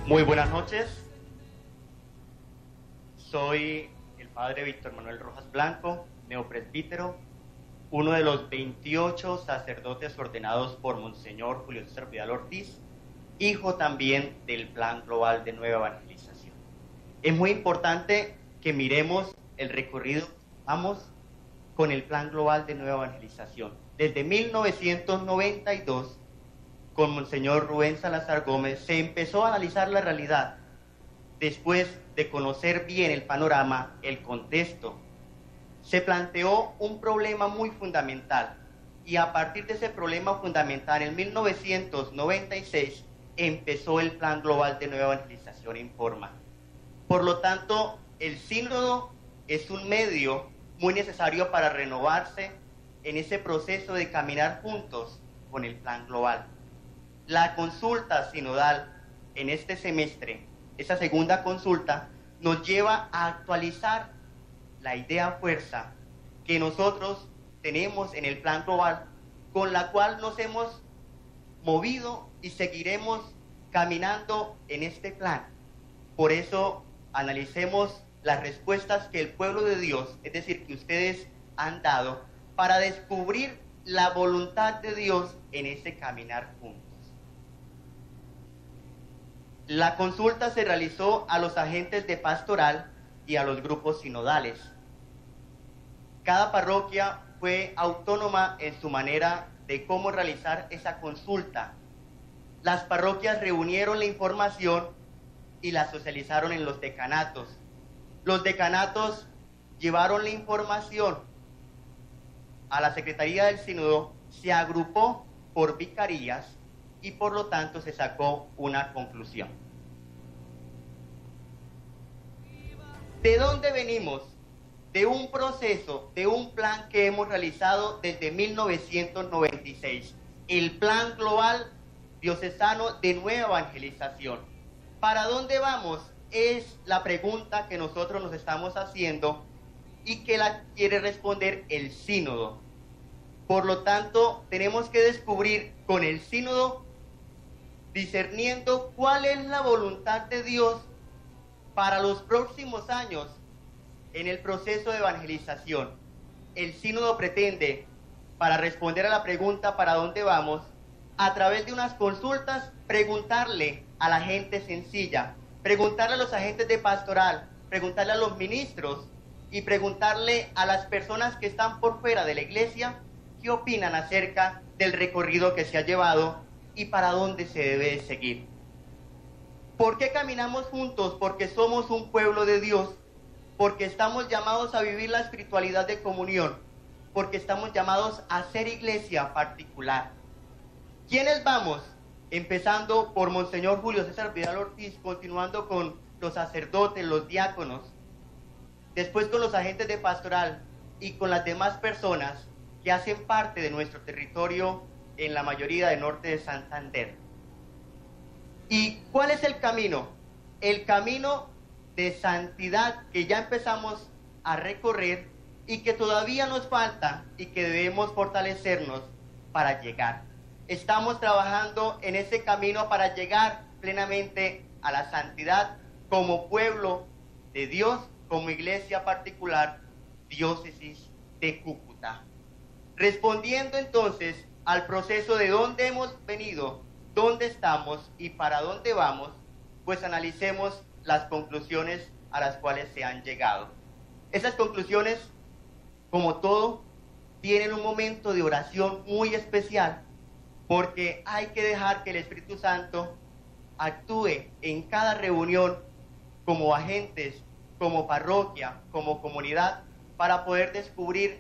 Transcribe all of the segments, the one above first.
Muy buenas noches, soy el padre Víctor Manuel Rojas Blanco, neopresbítero, uno de los 28 sacerdotes ordenados por Monseñor Julio César Vidal Ortiz, hijo también del Plan Global de Nueva Evangelización. Es muy importante que miremos el recorrido que vamos con el Plan Global de Nueva Evangelización. Desde 1992, con Monseñor Rubén Salazar Gómez, se empezó a analizar la realidad después de conocer bien el panorama, el contexto. Se planteó un problema muy fundamental y a partir de ese problema fundamental, en 1996, empezó el Plan Global de Nueva Evangelización en forma. Por lo tanto, el sínodo es un medio muy necesario para renovarse en ese proceso de caminar juntos con el Plan Global. La consulta sinodal en este semestre, esa segunda consulta, nos lleva a actualizar la idea fuerza que nosotros tenemos en el Plan Global, con la cual nos hemos movido y seguiremos caminando en este plan. Por eso analicemos las respuestas que el pueblo de Dios, es decir, que ustedes han dado, para descubrir la voluntad de Dios en ese caminar juntos. La consulta se realizó a los agentes de pastoral y a los grupos sinodales. Cada parroquia fue autónoma en su manera de cómo realizar esa consulta. Las parroquias reunieron la información y la socializaron en los decanatos. Los decanatos llevaron la información a la Secretaría del Sínodo, se agrupó por vicarías y por lo tanto se sacó una conclusión. ¿De dónde venimos? De un proceso, de un plan que hemos realizado desde 1996, el Plan Global Diocesano de Nueva Evangelización. ¿Para dónde vamos? Es la pregunta que nosotros nos estamos haciendo y que la quiere responder el sínodo. Por lo tanto, tenemos que descubrir con el sínodo, discerniendo cuál es la voluntad de Dios para los próximos años en el proceso de evangelización. El sínodo pretende, para responder a la pregunta ¿para dónde vamos?, a través de unas consultas, preguntarle a la gente sencilla, preguntarle a los agentes de pastoral, preguntarle a los ministros y preguntarle a las personas que están por fuera de la iglesia qué opinan acerca del recorrido que se ha llevado y para dónde se debe seguir. ¿Por qué caminamos juntos? Porque somos un pueblo de Dios, porque estamos llamados a vivir la espiritualidad de comunión, porque estamos llamados a ser iglesia particular. ¿Quiénes vamos? Empezando por Monseñor Julio César Vidal Ortiz, continuando con los sacerdotes, los diáconos, después con los agentes de pastoral y con las demás personas que hacen parte de nuestro territorio en la mayoría del norte de Santander. ¿Y cuál es el camino? El camino de santidad que ya empezamos a recorrer y que todavía nos falta y que debemos fortalecernos para llegar. Estamos trabajando en ese camino para llegar plenamente a la santidad como pueblo de Dios, como iglesia particular, diócesis de Cúcuta. Respondiendo entonces al proceso de dónde hemos venido, dónde estamos y para dónde vamos, pues analicemos las conclusiones a las cuales se han llegado. Esas conclusiones, como todo, tienen un momento de oración muy especial, porque hay que dejar que el Espíritu Santo actúe en cada reunión como agentes, como parroquia, como comunidad, para poder descubrir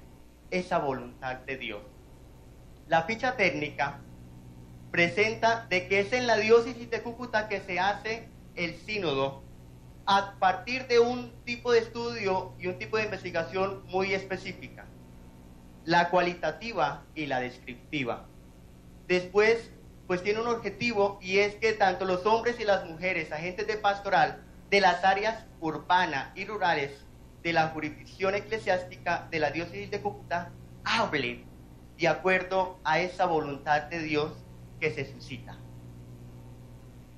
esa voluntad de Dios. La ficha técnica presenta de que es en la diócesis de Cúcuta que se hace el sínodo a partir de un tipo de estudio y un tipo de investigación muy específica, la cualitativa y la descriptiva. Después, pues tiene un objetivo y es que tanto los hombres y las mujeres, agentes de pastoral de las áreas urbanas y rurales de la jurisdicción eclesiástica de la diócesis de Cúcuta hablen de acuerdo a esa voluntad de Dios que se suscita.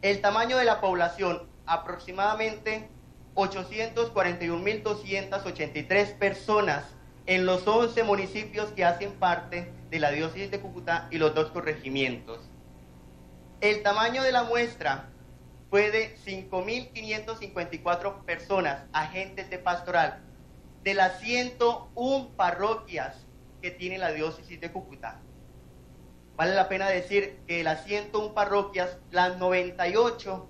El tamaño de la población, aproximadamente 841.283 personas en los 11 municipios que hacen parte de la diócesis de Cúcuta y los 2 corregimientos. El tamaño de la muestra fue de 5.554 personas, agentes de pastoral, de las 101 parroquias que tiene la diócesis de Cúcuta. Vale la pena decir que de las 101 parroquias, las 98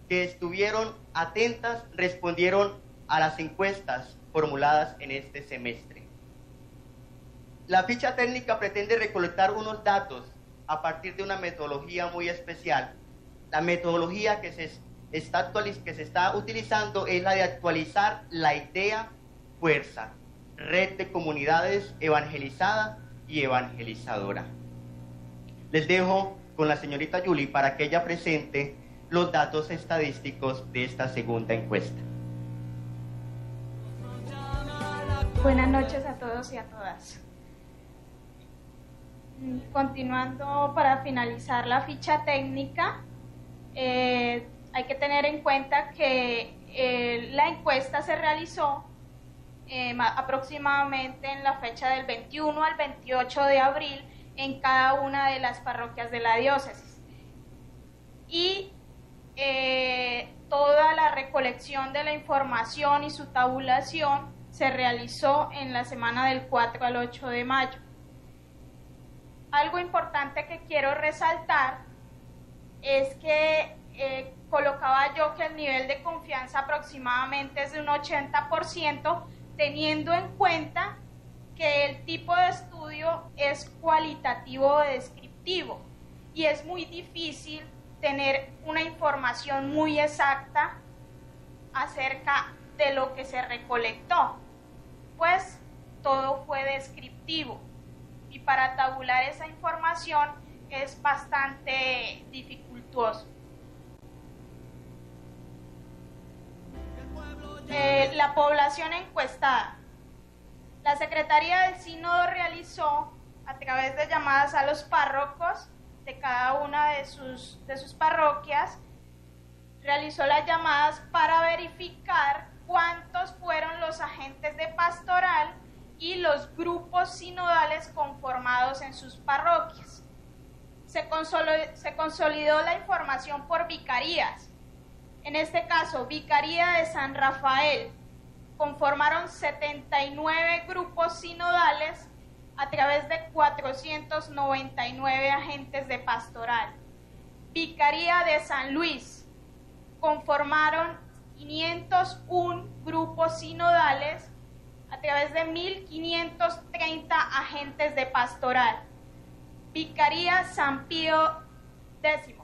que estuvieron atentas respondieron a las encuestas formuladas en este semestre. La ficha técnica pretende recolectar unos datos a partir de una metodología muy especial. La metodología que se está utilizando es la de actualizar la idea fuerza, red de comunidades evangelizada y evangelizadora. Les dejo con la señorita Yuli para que ella presente los datos estadísticos de esta segunda encuesta. Buenas noches a todos y a todas. Continuando, para finalizar la ficha técnica, hay que tener en cuenta que la encuesta se realizó aproximadamente en la fecha del 21 al 28 de abril en cada una de las parroquias de la diócesis. Y toda la recolección de la información y su tabulación se realizó en la semana del 4 al 8 de mayo. Algo importante que quiero resaltar es que colocaba yo que el nivel de confianza aproximadamente es de un 80%, teniendo en cuenta que el tipo de estudio es cualitativo o descriptivo y es muy difícil tener una información muy exacta acerca de lo que se recolectó, pues todo fue descriptivo y para tabular esa información es bastante dificultoso. La población encuestada. La Secretaría del Sínodo realizó, a través de llamadas a los párrocos de cada una de sus parroquias, realizó las llamadas para verificar cuántos fueron los agentes de pastoral y los grupos sinodales conformados en sus parroquias. Se consolidó la información por vicarías. En este caso, Vicaría de San Rafael, conformaron 79 grupos sinodales a través de 499 agentes de pastoral. Vicaría de San Luis, conformaron 501 grupos sinodales a través de 1.530 agentes de pastoral. Vicaría San Pío X,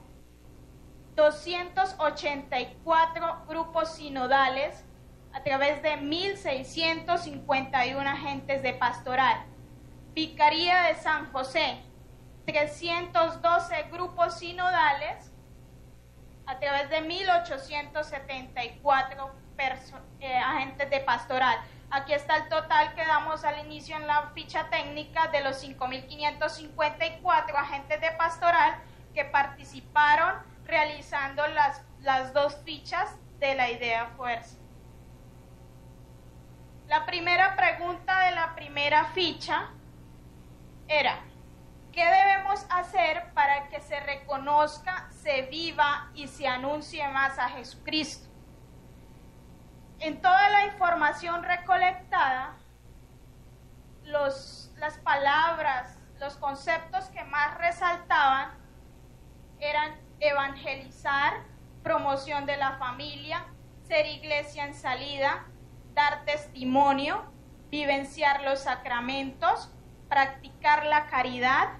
284 grupos sinodales a través de 1.651 agentes de pastoral. Vicaría de San José, 312 grupos sinodales a través de 1.874 agentes de pastoral. Aquí está el total que damos al inicio en la ficha técnica de los 5.554 agentes de pastoral que participaron realizando las dos fichas de la idea fuerza. La primera pregunta de la primera ficha era: ¿qué debemos hacer para que se reconozca, se viva y se anuncie más a Jesucristo? En toda la información recolectada, las palabras, los conceptos que más resaltaban eran evangelizar, promoción de la familia, ser iglesia en salida, dar testimonio, vivenciar los sacramentos, practicar la caridad,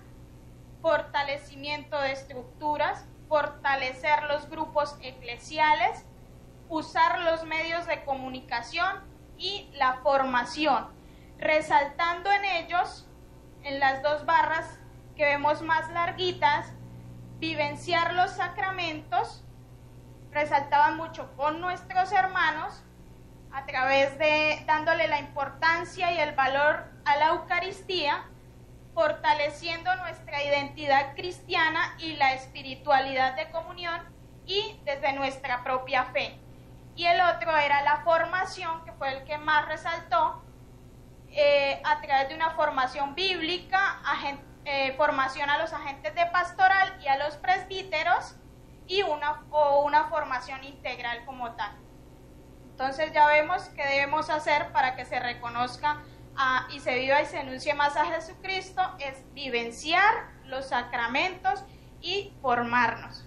fortalecimiento de estructuras, fortalecer los grupos eclesiales, usar los medios de comunicación y la formación, resaltando en ellos, en las dos barras que vemos más larguitas, vivenciar los sacramentos, resaltaban mucho con nuestros hermanos, a través de dándole la importancia y el valor a la Eucaristía, fortaleciendo nuestra identidad cristiana y la espiritualidad de comunión, y desde nuestra propia fe. Y el otro era la formación, que fue el que más resaltó, a través de una formación bíblica, formación a los agentes de pastoral y a los presbíteros, y una formación integral como tal. Entonces ya vemos qué debemos hacer para que se reconozca y se viva y se anuncie más a Jesucristo, es vivenciar los sacramentos y formarnos.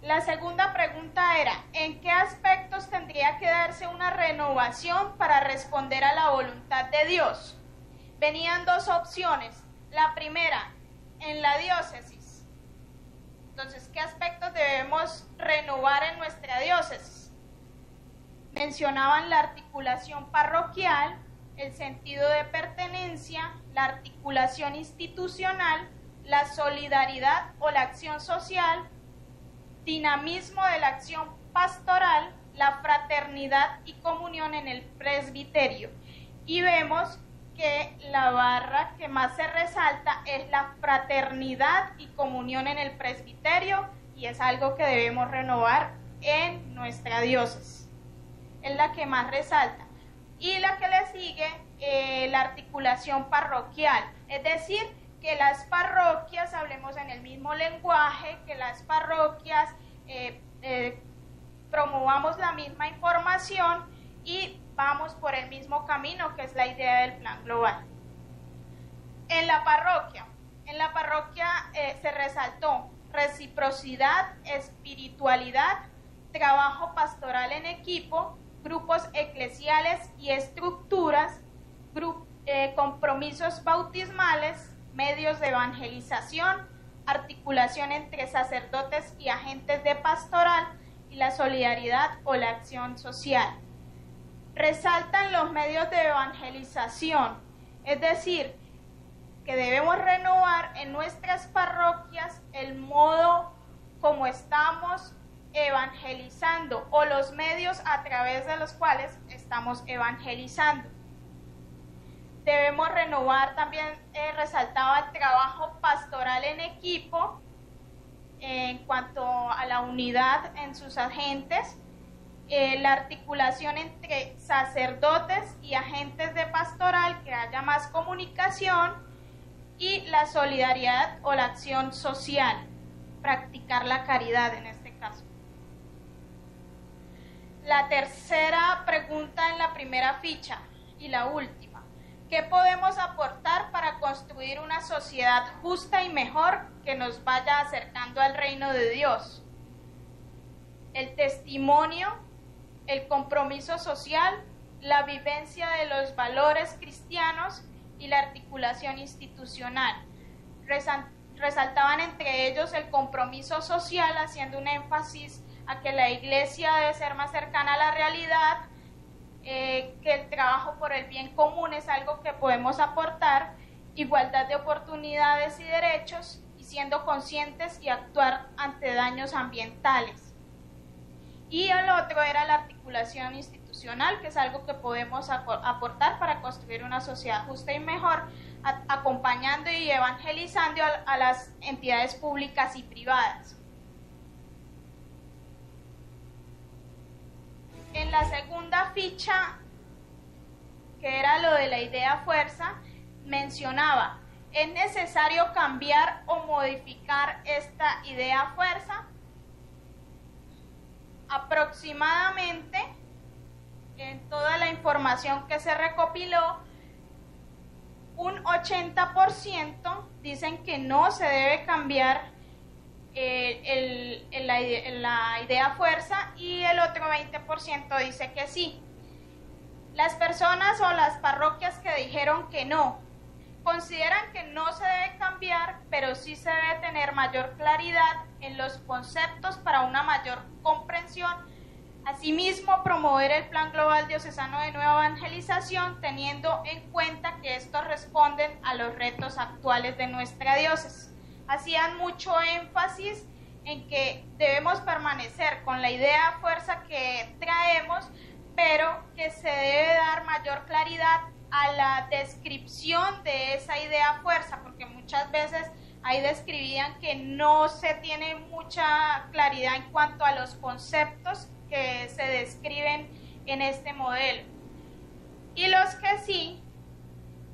La segunda pregunta era, ¿en qué aspectos tendría que darse una renovación para responder a la voluntad de Dios? Venían dos opciones. La primera, en la diócesis. Entonces, ¿qué aspectos debemos renovar en nuestra diócesis? Mencionaban la articulación parroquial, el sentido de pertenencia, la articulación institucional, la solidaridad o la acción social, dinamismo de la acción pastoral, la fraternidad y comunión en el presbiterio. Y vemos que la barra que más se resalta es la fraternidad y comunión en el presbiterio, y es algo que debemos renovar en nuestra diócesis. Es la que más resalta. Y la que le sigue, la articulación parroquial, es decir, que las parroquias hablemos en el mismo lenguaje, que las parroquias promovamos la misma información y vamos por el mismo camino, que es la idea del plan global. En la parroquia se resaltó reciprocidad, espiritualidad, trabajo pastoral en equipo, grupos eclesiales y estructuras, compromisos bautismales, medios de evangelización, articulación entre sacerdotes y agentes de pastoral y la solidaridad o la acción social. Resaltan los medios de evangelización, es decir, que debemos renovar en nuestras parroquias el modo como estamos evangelizando o los medios a través de los cuales estamos evangelizando. Debemos renovar también, resaltaba el trabajo pastoral en equipo en cuanto a la unidad en sus agentes, la articulación entre sacerdotes y agentes de pastoral, que haya más comunicación, y la solidaridad o la acción social, practicar la caridad en este caso. La tercera pregunta en la primera ficha y la última. ¿Qué podemos aportar para construir una sociedad justa y mejor que nos vaya acercando al reino de Dios? El testimonio, el compromiso social, la vivencia de los valores cristianos y la articulación institucional. Resaltaban entre ellos el compromiso social, haciendo un énfasis a que la iglesia debe ser más cercana a la realidad, que el trabajo por el bien común es algo que podemos aportar, igualdad de oportunidades y derechos, y siendo conscientes y actuar ante daños ambientales. Y el otro era la articulación institucional, que es algo que podemos aportar para construir una sociedad justa y mejor, acompañando y evangelizando a las entidades públicas y privadas. En la segunda ficha, que era lo de la idea fuerza, mencionaba, ¿es necesario cambiar o modificar esta idea fuerza? Aproximadamente, en toda la información que se recopiló, un 80% dicen que no se debe cambiar la idea fuerza, y el otro 20% dice que sí. Las personas o las parroquias que dijeron que no, consideran que no se debe cambiar, pero sí se debe tener mayor claridad en los conceptos para una mayor comprensión. Asimismo, promover el Plan Global Diocesano de Nueva Evangelización, teniendo en cuenta que estos responden a los retos actuales de nuestra diócesis. Hacían mucho énfasis en que debemos permanecer con la idea fuerza que traemos, pero que se debe dar mayor claridad a la descripción de esa idea fuerza, porque muchas veces ahí describían que no se tiene mucha claridad en cuanto a los conceptos que se describen en este modelo. Y los que sí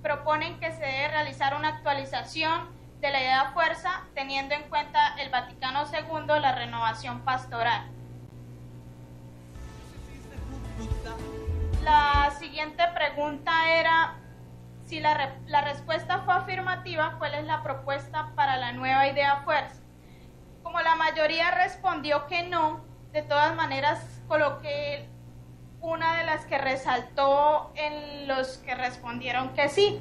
proponen que se debe realizar una actualización de la idea fuerza teniendo en cuenta el Vaticano II, la renovación pastoral. La siguiente pregunta era, si la respuesta fue afirmativa, ¿cuál es la propuesta para la nueva idea fuerza? Como la mayoría respondió que no, de todas maneras coloqué una de las que resaltó en los que respondieron que sí,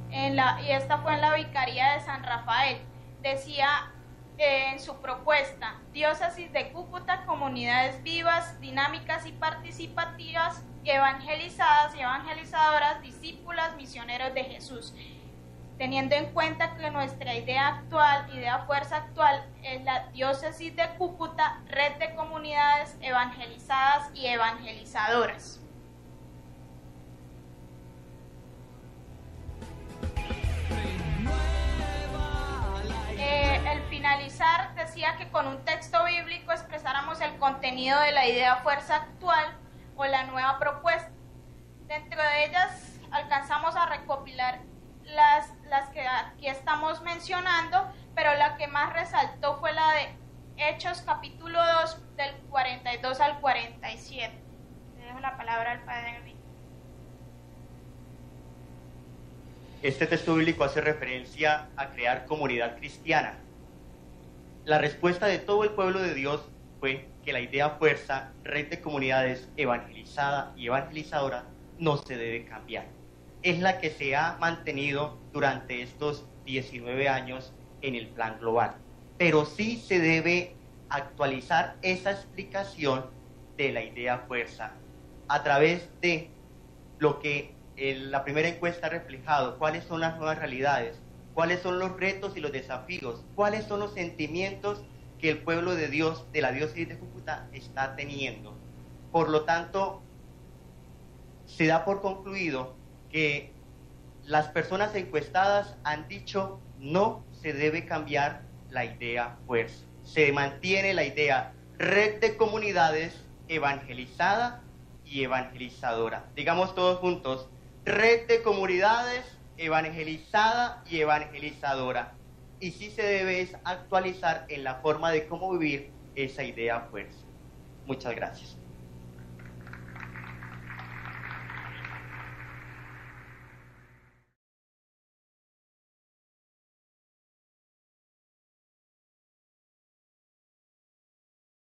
y esta fue en la Vicaría de San Rafael. Decía en su propuesta: diócesis de Cúcuta, comunidades vivas, dinámicas y participativas, evangelizadas y evangelizadoras, discípulas, misioneros de Jesús. Teniendo en cuenta que nuestra idea fuerza actual es la diócesis de Cúcuta, red de comunidades evangelizadas y evangelizadoras. El finalizar decía que con un texto bíblico expresáramos el contenido de la idea fuerza actual o la nueva propuesta. Dentro de ellas alcanzamos a recopilar las que aquí estamos mencionando, pero la que más resaltó fue la de Hechos capítulo 2 del 42 al 47. Le dejo la palabra al Padre Enrique. Este texto bíblico hace referencia a crear comunidad cristiana. La respuesta de todo el pueblo de Dios fue que la idea fuerza, red de comunidades evangelizada y evangelizadora, no se debe cambiar. Es la que se ha mantenido durante estos 19 años en el plan global. Pero sí se debe actualizar esa explicación de la idea fuerza a través de lo que la primera encuesta ha reflejado: cuáles son las nuevas realidades, cuáles son los retos y los desafíos, cuáles son los sentimientos que el pueblo de Dios, de la diócesis de Cúcuta, está teniendo. Por lo tanto, se da por concluido que las personas encuestadas han dicho no se debe cambiar la idea fuerza. Se mantiene la idea red de comunidades evangelizada y evangelizadora. Digamos todos juntos: red de comunidades evangelizada y evangelizadora. Y sí se debe actualizar en la forma de cómo vivir esa idea fuerza. Muchas gracias.